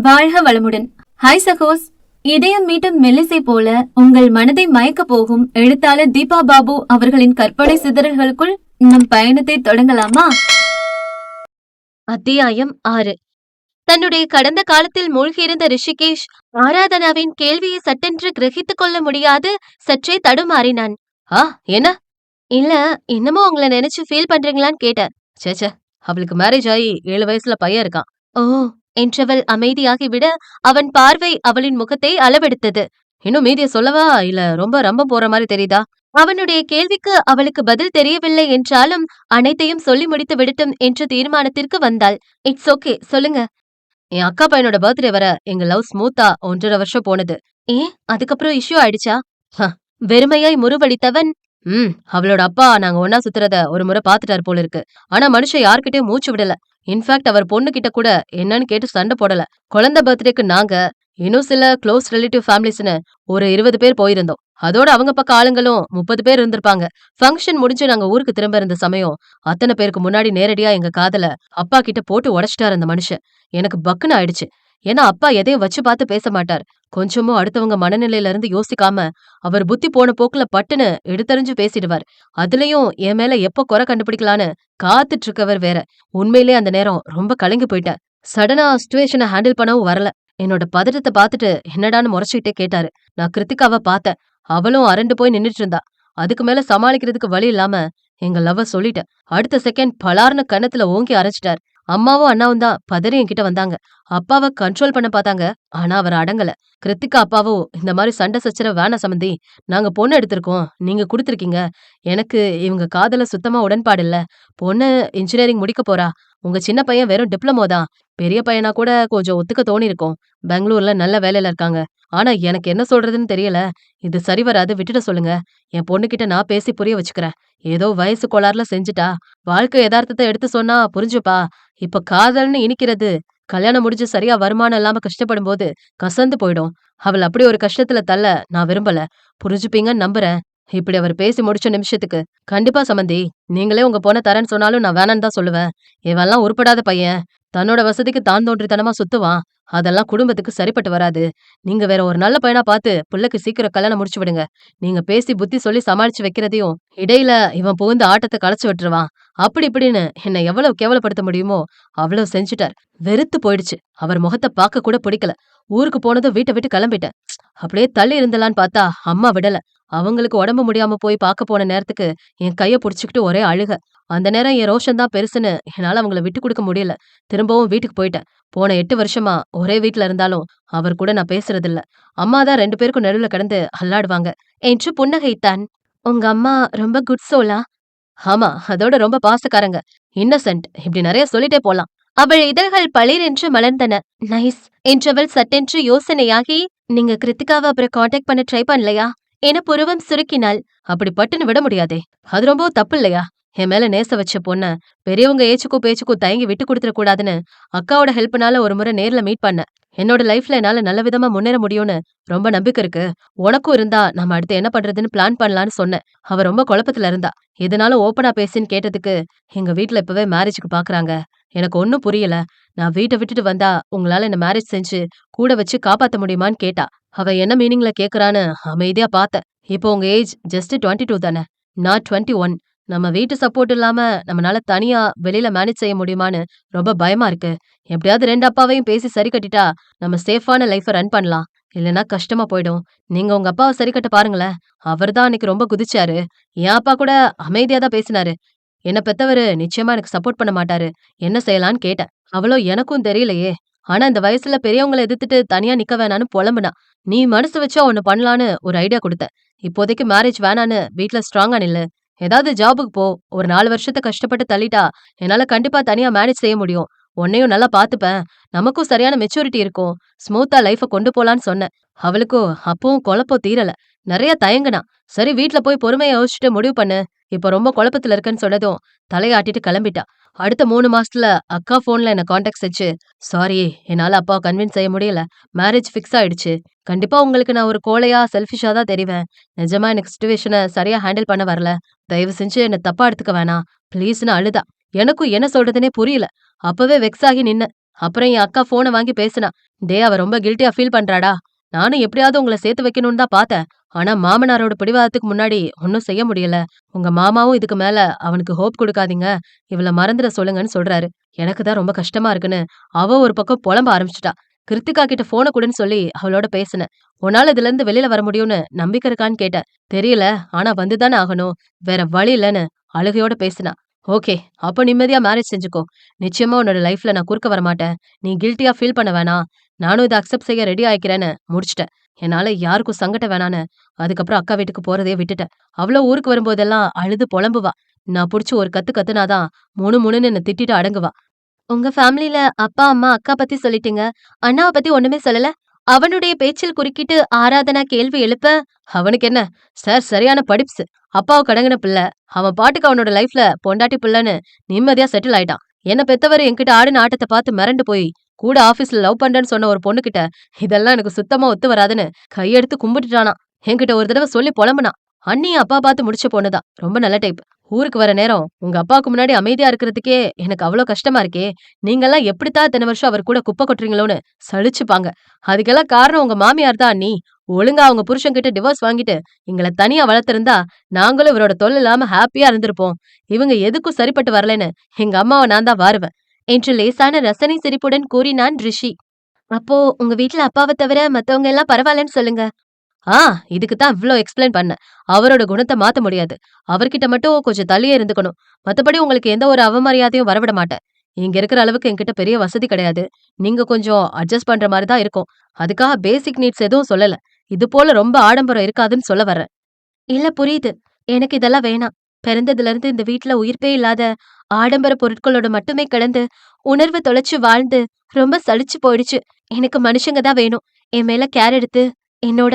வாழ்க வளமுடன். ஹாய் சகோஸ். இதயம் மீட்டும் மெல்லிசை போல உங்கள் மனதை மயக்க போகும் எழுத்தாளர் தீபா பாபு அவர்களின் கற்பனை சிதறல்களுக்குள் நம் பயணத்தை தொடங்கலாமா? அத்தியாயம் 6. தன்னுடைய கடந்த காலத்தில் மூழ்கியிருந்த ரிஷிகேஷ் ஆராதனாவின் கேள்வியை சட்டென்று கிரகித்துக் கொள்ள முடியாது சற்றே தடுமாறினான். என்ன? இல்ல, இன்னமும் உங்களை நினைச்சு ஃபீல் பண்றீங்களான்னு கேட்டேன். சேச்சே, அவளுக்கு மேரேஜ் ஆகி 7 வயசுல பையன் இருக்கான். ஓ என்றவள் அமைதியாகிவிட அவன் பார்வை அவளின் முகத்தை அளவெடுத்தது. இன்னும் மீதிய சொல்லவா, இல்ல ரொம்ப ரம்பம் போற மாதிரி தெரியுதா? அவனுடைய கேள்விக்கு அவளுக்கு பதில் தெரியவில்லை என்றாலும் அனைத்தையும் சொல்லி முடித்து விடட்டும் என்ற தீர்மானத்திற்கு வந்தாள். இட்ஸ் ஓகே, சொல்லுங்க. என் அக்கா பையனோட பர்த்டே வர எங்க லவ் ஸ்மூத்தா 1.5 வருஷம் போனது. ஏன், அதுக்கப்புறம் இஷ்யூ ஆயிடுச்சா? வெறுமையாய் முறுவடித்தவன், அவளோட அப்பா நாங்க ஒன்னா சுத்துறத ஒரு முறை பாத்துட்டாரு போல இருக்கு. ஆனா மனுஷன் யார்கிட்டயும் மூச்சு விடல. இன்ஃபேக்ட் அவர் பொண்ணு கிட்ட கூட என்னன்னு கேட்டு சண்டை போடல. குழந்தை பர்த்டேக்கு நாங்க இன்னும் சில க்ளோஸ் ரிலேட்டிவ் ஃபேமிலிஸ்னு ஒரு 20 பேர் போயிருந்தோம். அதோட அவங்க பக்கம் ஆளுங்களும் 30 பேர் இருந்திருப்பாங்க. ஃபங்க்ஷன் முடிஞ்சு நாங்க ஊருக்கு திரும்ப இருந்த சமயம் அத்தனை பேருக்கு முன்னாடி நேரடியா எங்க காதல அப்பா கிட்ட போட்டு உடைச்சிட்டாரு அந்த மனுஷன். எனக்கு பக்குன்னு ஆயிடுச்சு. ஏன்னா அப்பா எதையும் வச்சு பார்த்து பேச மாட்டார். கொஞ்சமும் அடுத்தவங்க மனநிலையில இருந்து யோசிக்காம அவர் புத்தி போன போக்குல பட்டுன்னு எடுத்தறிஞ்சு பேசிடுவார். அதுலயும் என் மேல எப்ப குறை கண்டுபிடிக்கலான்னு காத்துட்டு இருக்கவர் வேற. உண்மையிலே அந்த நேரம் ரொம்ப கலங்கி போயிட்டேன். சடனா சிச்சுவேஷனை ஹேண்டில் பண்ணவும் வரல. என்னோட பதட்டத்தை பார்த்துட்டு என்னடான்னு முறைச்சுக்கிட்டே கேட்டாரு. நான் கிருத்திகாவை பார்த்தேன். அவளும் அரண்டு போய் நின்னுட்டு இருந்தா. அதுக்கு மேல சமாளிக்கிறதுக்கு வழி இல்லாம எங்க லவ்வ சொல்லிட்டேன். அடுத்த செகண்ட் பலார்னு கன்னத்துல ஓங்கி அரைச்சிட்டார். அம்மாவும் அண்ணாவும் தான் பதறி என்கிட்ட வந்தாங்க. அப்பாவை கண்ட்ரோல் பண்ண பார்த்தாங்க. ஆனா அவர் அடங்கல. கிருத்திகா அப்பாவோ இந்த மாதிரி சண்டை சச்சரவு வேணாம் சம்மந்தி, நாங்க பொண்ணு எடுத்திருக்கோம், நீங்க குடுத்திருக்கீங்க. எனக்கு இவங்க காதல சுத்தமா உடன்பாடு இல்ல. பொண்ணு இன்ஜினியரிங் முடிக்க போறா. உங்க சின்ன பையன் வெறும் டிப்ளமோ தான். பெரிய பையனா கூட கொஞ்சம் ஒத்துக்க தோணி இருக்கும். பெங்களூர்ல நல்ல வேலையில இருக்காங்க. ஆனா எனக்கு என்ன சொல்றதுன்னு தெரியல. இது சரி வராது, விட்டுட சொல்லுங்க. என் பொண்ணுகிட்ட நான் பேசி புரிய வச்சுக்கிறேன். ஏதோ வயசு கோளாறுல செஞ்சுட்டா. வாழ்க்கை யதார்த்தத்தை எடுத்து சொன்னா புரிஞ்சுப்பா. இப்ப காதல்னு இனிக்கிறது கல்யாணம் முடிஞ்சு சரியா வருமானம் இல்லாம கஷ்டப்படும் போது கசந்து போயிடும். அவள் அப்படி ஒரு கஷ்டத்துல தள்ள நான் விரும்பல. புரிஞ்சுப்பீங்கன்னு நம்புறேன். இப்படி அவர் பேசி முடிச்ச நிமிஷத்துக்கு, கண்டிப்பா சம்மந்தி, நீங்களே உங்க பொண்ண தரேன்னு சொன்னாலும் நான் வேணான்னு தான் சொல்லுவேன். இவெல்லாம் உருப்படாத பையன். தன்னோட வசதிக்கு தான் தோன்றித்தனமா சுத்துவான். அதெல்லாம் குடும்பத்துக்கு சரிப்பட்டு வராது. நீங்க வேற ஒரு நல்ல பையனா பார்த்து புள்ளைக்கு சீக்கிரம் கல்யாணம் முடிச்சு விடுங்க. நீங்க பேசி புத்தி சொல்லி சமாளிச்சு வைக்கிறதையும் இடையில இவன் புகுந்து ஆட்டத்தை களைச்சு விட்டுருவான். அப்படி இப்படின்னு என்னை எவ்வளவு கேவலப்படுத்த முடியுமோ அவ்வளவு செஞ்சுட்டார். வெறுத்து போயிடுச்சு. அவர் முகத்தை பார்க்க கூட பிடிக்கல. ஊருக்கு போனதும் வீட்டை விட்டு கிளம்பிட்டேன். அப்படியே தள்ளி இருந்தலான்னு பார்த்தா அம்மா விடல. அவங்களுக்கு உடம்பு முடியாம போய் பார்க்க போன நேரத்துக்கு என் கைய புடிச்சுக்கிட்டு ஒரே அழுக. அந்த நேரம் என் ரோஷன் தான் பெருசுன்னு என்னால அவங்கள விட்டு கொடுக்க முடியல. திரும்பவும் வீட்டுக்கு போயிட்டேன். போன 8 வருஷமா ஒரே வீட்ல இருந்தாலும் அவர் கூட நான் பேசுறதில்ல. அம்மா தான் 2 பேருக்கும் நடுவுல கிடந்து அல்லாடுவாங்க என்று புன்னகைத்தான். உங்க அம்மா ரொம்ப குட் சோலா? ஆமா, அதோட ரொம்ப பாசக்காரங்க. இன்னசென்ட், இப்படி நிறைய சொல்லிட்டே போலாம். அவள் இதழ்கள் பளிர் என்று மலர்ந்தன. நைஸ் என்றவள் சட்டென்று யோசனையாகி, நீங்க கிருத்திகாவை அப்புறம் காண்டாக்ட் பண்ண ட்ரை பண்ணலையா என புருவம் சுருக்கினாள். அப்படி பட்டுன்னு விட முடியாதே. அது ரொம்ப தப்பு இல்லையா? என் மேல நேச வச்ச பொண்ண பெரியவங்க ஏச்சுக்கும் பேச்சுக்கும் தயங்கி விட்டு கொடுத்துட கூடாதுன்னு அக்காவோட ஹெல்ப்னால ஒரு முறை நேர்ல மீட் பண்ண. என்னோட லைஃப்ல என்னால நல்ல விதமா முன்னேற முடியும்னு ரொம்ப நம்பிக்கை இருக்கு. உனக்கும் இருந்தா நம்ம அடுத்து என்ன பண்றதுன்னு பிளான் பண்ணலான்னு சொன்னேன். அவ ரொம்ப குழப்பத்துல இருந்தா. எதனாலும் ஓப்பனா பேசின்னு கேட்டதுக்கு, எங்க வீட்ல இப்பவே மேரேஜுக்கு பாக்குறாங்க. எனக்கு ஒன்னும் புரியல. நான் வீட்டை விட்டுட்டு வந்தா உங்களால என்ன மேரேஜ் செஞ்சு கூட வச்சு காப்பாத்த முடியுமான்னு கேட்டா. அவ என்ன மீனிங்ல கேக்குறான்னு அமைதியா பார்த்தேன். இப்போ உங்க ஏஜ் ஜஸ்ட் 22 தானே, நான் 21. நம்ம வீட்டு சப்போர்ட் இல்லாம நம்மளால தனியா வெளியில மேனேஜ் செய்ய முடியுமான்னு ரொம்ப பயமா இருக்கு. எப்படியாவது 2 அப்பாவையும் பேசி சரி கட்டிட்டா நம்ம சேஃபான லைஃப ரன் பண்ணலாம். இல்லைன்னா கஷ்டமா போயிடும். நீங்க உங்க அப்பாவை சரி கட்ட பாருங்களேன். அவர் தான் அன்னைக்கு ரொம்ப குதிச்சாரு. என் அப்பா கூட அமைதியா தான் பேசினாரு. என்ன பெத்தவரு நிச்சயமா எனக்கு சப்போர்ட் பண்ண மாட்டாரு. என்ன செய்யலான்னு கேட்டேன். அவளோ எனக்கும் தெரியலையே. ஆனா இந்த வயசுல பெரியவங்கள எதிர்த்துட்டு தனியா நிக்க வேணான்னு புலம்புனா. நீ மனசு வச்சா ஒண்ணு பண்ணலான்னு ஒரு ஐடியா கொடுத்த. இப்போதைக்கு மேரேஜ் வேணான்னு வீட்ல ஸ்ட்ராங்கா நில்லு. ஏதாவது ஜாபுக்கு போ. ஒரு 4 வருஷத்தை கஷ்டப்பட்டு தள்ளிட்டா என்னால கண்டிப்பா தனியா மேனேஜ் செய்ய முடியும். உன்னையும் நல்லா பாத்துப்பேன். நமக்கும் சரியான மெச்சூரிட்டி இருக்கும். ஸ்மூத்தா லைஃப கொண்டு போலான்னு சொன்னேன். அவளுக்கும் அப்பவும் குழப்பம் தீரல. நிறைய தயங்குனா. சரி, வீட்ல போய் பொறுமையா யோசிச்சுட்டு முடிவு பண்ணு. இப்ப ரொம்ப குழப்பத்துல இருக்கேன்னு சொன்னதும் தலையாட்டிட்டு கிளம்பிட்டா. அடுத்த 3 மாசத்துல அக்கா போன்ல என்ன காண்டாக்ட் செஞ்சு, சாரி, என்னால அப்பாவை கன்வின்ஸ் செய்ய முடியல. மேரேஜ் ஃபிக்ஸ் ஆயிடுச்சு. கண்டிப்பா உங்களுக்கு நான் ஒரு கோழையா செல்ஃபிஷா தான் தெரிவேன். நிஜமா எனக்கு சிச்சுவேஷனை சரியா ஹேண்டில் பண்ண வரல. தயவு செஞ்சு என்ன தப்பா எடுத்துக்க வேணாம் ப்ளீஸ்னு அழுதா. எனக்கும் என்ன சொல்றதுனே புரியல. அப்பவே வெக்ஸ் ஆகி நின்ன. அப்புறம் என் அக்கா போனை வாங்கி பேசினா. டே, அவ ரொம்ப கில்ட்டியா ஃபீல் பண்றாடா. நானும் எப்படியாவது உங்களை சேர்த்து வைக்கணும்னு தான் பார்த்தேன். ஆனா மாமனாரோட பிடிவாதத்துக்கு முன்னாடி ஒன்னும் செய்ய முடியல. உங்க மாமாவும் இதுக்கு மேல அவனுக்கு ஹோப் கொடுக்காதீங்க, இவள மறந்துட சொல்லுங்கன்னு சொல்றாரு. எனக்கு தான் ரொம்ப கஷ்டமா இருக்குன்னு அவ ஒரு பக்கம் புலம்ப ஆரம்பிச்சிட்டா. கிருத்திகா கிட்ட போனை கொடுன்னு சொல்லி அவளோட பேசினேன். உன்னால இதுல இருந்து வெளியில வர முடியும்னு நம்பிக்கை இருக்கான்னு கேட்டேன். தெரியல, ஆனா வந்துதானே ஆகணும், வேற வழி இல்லன்னு அழுகையோட பேசினா. ஓகே, அப்ப நிம்மதியா மேரேஜ் செஞ்சுக்கோ. நிச்சயமா உன்னோட லைஃப்ல நான் குறுக்க வர மாட்டேன். நீ கில்ட்டியா ஃபீல் பண்ண வேணாம். நானும் இதை அக்செப்ட் செய்ய ரெடி ஆயிக்கிறேன்னு முடிச்சிட்டேன். என்னால யாருக்கும் சங்கடம் வேணான்னு அதுக்கப்புறம் அக்கா வீட்டுக்கு போறதே விட்டுட்டேன். அவ்வளோ ஊருக்கு வரும்போதெல்லாம் அழுது புலம்புவா. நான் புடிச்சு ஒரு கத்து கத்துனாதான் முணுமுணுன்னு என்ன திட்டிட்டு அடங்குவா. உங்க ஃபேமிலில அப்பா, அம்மா, அக்கா பத்தி சொல்லிட்டீங்க. அண்ணாவ பத்தி ஒண்ணுமே சொல்லல. அவனுடைய பேச்சில் குறுக்கிட்டு ஆராதனா கேள்வி எழுப்ப, அவனுக்கு என்ன சார், சரியான படிப்ஸ். அப்பாவுக்கு அடங்கின பிள்ளை. அவன் பாட்டுக்கு அவனோட லைஃப்ல பொண்டாட்டி பிள்ளைன்னு நிம்மதியா செட்டில் ஆயிட்டான். என்ன பெத்தவர் என்கிட்ட ஆடின ஆட்டத்தை பார்த்து மிரண்டு போய் கூட ஆபீஸ்ல லவ் பண்றேன்னு சொன்ன ஒரு பொண்ணுகிட்ட இதெல்லாம் எனக்கு சுத்தமா ஒத்து வராதுன்னு கையெடுத்து கும்பிட்டுட்டானா. என்கிட்ட ஒரு தடவை சொல்லி புலம்புனா. அண்ணி அப்பா பார்த்து முடிச்ச பொண்ணுதான், ரொம்ப நல்ல டைப். ஊருக்கு வர நேரம் உங்க அப்பாவுக்கு முன்னாடி அமைதியா இருக்கிறதுக்கே எனக்கு அவ்வளோ கஷ்டமா இருக்கே. நீங்கெல்லாம் எப்படித்தான் இத்தனை வருஷம் அவர் கூட குப்பை கொட்டுறீங்களோன்னு சலிச்சுப்பாங்க. அதுக்கெல்லாம் காரணம் உங்க மாமியார் தான் அண்ணி. ஒழுங்கா அவங்க புருஷன் கிட்ட டிவோர்ஸ் வாங்கிட்டு எங்களை தனியா வளர்த்திருந்தா நாங்களும் இவரோட தொல்லை இல்லாம ஹாப்பியா இருந்திருப்போம். இவங்க எதுக்கும் சரிப்பட்டு வரலன்னு எங்க அம்மாவை நான் தான் வாருவேன் என்று லேசான ரசனை சிரிப்புடன் கூறினான் ரிஷி. அப்போ உங்க வீட்ல அப்பாவை தவிர மத்தவங்க எல்லாம் பரவாயில்லன்னு சொல்லுங்க. ஆ, இதுக்கு தான் இவ்ளோ எக்ஸ்பிளைன் பண்ணேன். அவரோட குணத்த மாத்த முடியாது. அவர்கிட்ட மட்டும் கொஞ்சம் தள்ளியே இருந்துக்கணும். மத்தபடி உங்களுக்கு எந்த ஒரு அவமரியாதையும் வரவிட மாட்டேன். இங்க இருக்கிற அளவுக்கு என்கிட்ட பெரிய வசதி கிடையாது. நீங்க கொஞ்சம் அட்ஜஸ்ட் பண்ற மாதிரி தான் இருக்கும். அதுக்காக பேசிக் நீட்ஸ் எதுவும் சொல்லல. இது போல ரொம்ப ஆடம்பரம் இருக்காதுன்னு சொல்ல வர்றேன். இல்ல, புரியுது. எனக்கு இதெல்லாம் வேணாம். பிறந்ததுல இருந்து இந்த வீட்ல உயிர்ப்பே இல்லாத ஆடம்பர பொருட்களோட மட்டுமே கிடந்து உணர்வு தொலைச்சு வாழ்ந்து ரொம்ப சலிச்சு போயிடுச்சு. எனக்கு மனுஷங்க தான் வேணும். என் மேல கேர் எடுத்து என்னோட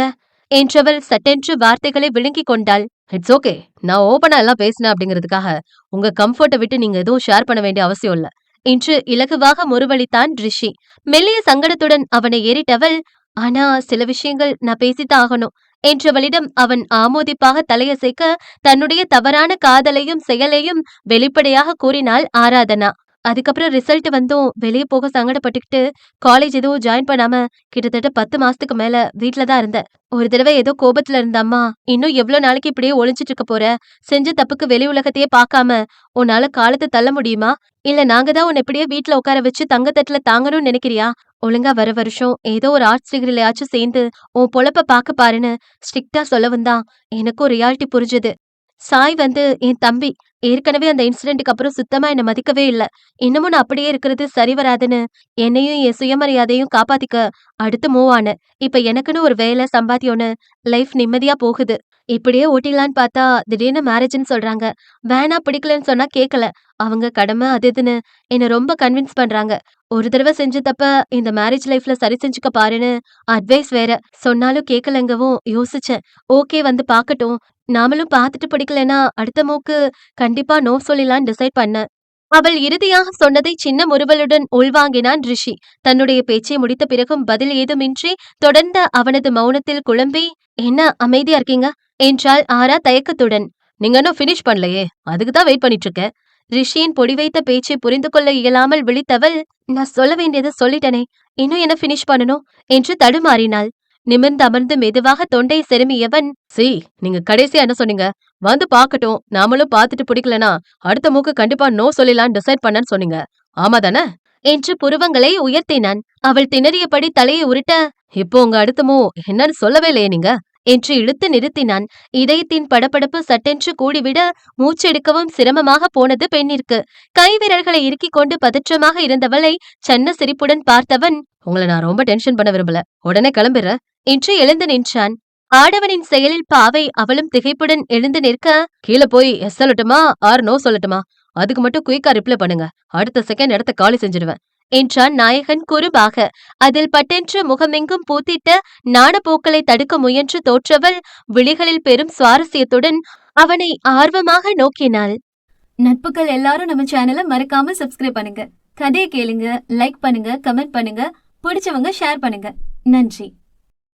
என்றவள் சட்டென்று வார்த்தைகளை விழுங்கிக் கொண்டாள். It's okay. நான் ஓபனா எல்லாம் பேசினேன் அப்படிங்கிறதுக்காக உங்க கம்ஃபர்ட்டை விட்டு நீங்க எதுவும் ஷேர் பண்ண வேண்டிய அவசியம் இல்ல என்று இலகுவாக முறுவலித்தான் ரிஷி. மெல்லிய சங்கடத்துடன் அவனை ஏறிட்டவள், ஆனா சில விஷயங்கள் நான் பேசித்தான் ஆகணும் என்றவளிடம் அவன் ஆமோதிப்பாக தலையசைக்க தன்னுடைய தவறான காதலையும் செயலையும் வெளிப்படையாக கூறினாள் ஆராதனா. அதுக்கப்புறம் ரிசல்ட் வந்தும் வெளியே போக சங்கடப்பட்டுக்கிட்டு காலேஜ் எதுவும் ஜாயின் பண்ணாம கிட்டத்தட்ட 10 மாசத்துக்கு மேல வீட்ல தான் இருந்தேன். ஒரு தடவை ஏதோ கோபத்துல இருந்த அம்மா, இன்னும் எவ்வளவு நாளைக்கு இப்படியே ஒளிஞ்சிட்டு இருக்க போற? செஞ்ச தப்புக்கு வெளி உலகத்தையே பார்க்காம உன்னால காலத்தை தள்ள முடியுமா? இல்ல நாங்க தான் உன்னை இப்படியே வீட்ல உட்கார வச்சு தங்கத்தட்டுல தாங்கணும்னு நினைக்கிறியா? ஒழுங்கா வர வருஷம் ஏதோ ஒரு ஆர்ட்ஸ் டிகிரிலயாச்சும் சேர்ந்து உன் பொழப்ப பாக்க பாருன்னு ஸ்ட்ரிக்டா சொல்லவும் தான் எனக்கும் ரியாலிட்டி புரிஞ்சது. சாய் வந்து என் தம்பி. ஏற்கனவே அந்த இன்சிடென்ட்க்கு அப்புறம் சுத்தமா என்ன மதிக்கவே இல்ல. இன்னமும் நான் அப்படியே இருக்கிறது சரி வராதுன்னு என்னையும் என் சுயமரியாதையும் காப்பாத்திக்க அடுத்து மூவ் ஆனேன். இப்ப எனக்குன்னு ஒரு வேலை, சம்பாத்தியம்னு லைஃப் நிம்மதியா போகுது. இப்படியே ஓட்டிடலான்னு பார்த்தா திடீர்னு மேரேஜ்னு சொல்றாங்க. வேணா, பிடிக்கலன்னு சொன்னா கேட்கல. அவங்க கடமை அது இதுன்னு என்ன ரொம்ப கன்வின்ஸ் பண்றாங்க. ஒரு தடவை செஞ்ச தப்ப இந்த மேரேஜ் லைஃப்ல சரி செஞ்சுக்க பாருன்னு அட்வைஸ் வேற சொன்னாலும் கேட்கலங்கவும் யோசிச்சேன். ஓகே, வந்து பாக்கட்டும். நாமளும் பார்த்துட்டு பிடிக்கலனா அடுத்த மூக்கு கண்டிப்பா நோ சொல்லிலான்னு டிசைட் பண்ணேன். அவள் இறுதியாக சொன்னதை சின்ன முறுவலுடன் உள்வாங்கினான் ரிஷி. தன்னுடைய பேச்சை முடித்த பிறகும் பதில் ஏதுமின்றி தொடர்ந்த அவனது மௌனத்தில் குழம்பி, என்ன அமைதியா இருக்கீங்க என்றாள் ஆரா தயக்கத்துடன். நீங்க இன்னும் ஃபினிஷ் பண்ணலையே, அதுக்கு தான் வெயிட் பண்ணிட்டு இருக்கேன். ரிஷியின் பொடி வைத்த பேச்சை புரிந்து கொள்ள இயலாமல் விழித்தவள், நான் சொல்ல வேண்டியதை சொல்லிட்டனே, இன்னும் என்ன ஃபினிஷ் பண்ணணும் என்று தடுமாறினாள். நிமிர்ந்து அமர்ந்து மெதுவாக தொண்டை செருமியவன், சி, நீங்க கடைசியா என்ன சொன்னீங்க? வந்து பாக்கட்டும், நாமளும் பாத்துட்டு பிடிக்கலனா அடுத்த மூக்கு கண்டிப்பா நோ சொல்லிலான்னு டிசைட் பண்ணன்னு சொன்னீங்க, ஆமா தானே என்று புருவங்களை உயர்த்தினான். அவள் திணறியபடி தலையை உருட்ட, இப்போ உங்க அடுத்த மூ என்னன்னு சொல்லவே இல்லையே நீங்க என்று இழுத்து நிறுத்தினான். இதயத்தின் படபடப்பு சட்டென்று கூடிவிட மூச்செடுக்கவும் சிரமமாக போனது பெண்ணிற்கு. கைவிரல்களை இறுக்கிக் கொண்டு பதற்றமாக இருந்தவளை சன்ன சிரிப்புடன் பார்த்தவன், உங்களை நான் ரொம்ப டென்ஷன் பண்ண விரும்பல, உடனே கிளம்பிடுற என்று எழுந்து நின்றான். ஆடவனின் செயலில் பாவை அவளும் திகைப்புடன் எழுந்து நிற்க, கீழே போய் எஸ் சொல்லட்டுமா ஆர் நோ சொல்லட்டுமா? அதுக்கு மட்டும் குயிக்கா ரிப்ளை பண்ணுங்க, அடுத்த செகண்ட் இடத்த காலி செஞ்சிடுவேன் என்றான் நாயகன் குறுபாக. அதில் பட்டென்று முகமெங்கும் பூத்திட்ட நாணப்போக்களை தடுக்க முயன்று தோற்றவள் விழிகளில் பெரும் சுவாரஸ்யத்துடன் அவனை ஆர்வமாக நோக்கினாள். நட்புகள் எல்லாரும் நம்ம சேனலை மறக்காம சப்ஸ்கிரைப் பண்ணுங்க. கதையை கேளுங்க, லைக் பண்ணுங்க, கமெண்ட் பண்ணுங்க, பிடிச்சவங்க ஷேர் பண்ணுங்க. நன்றி.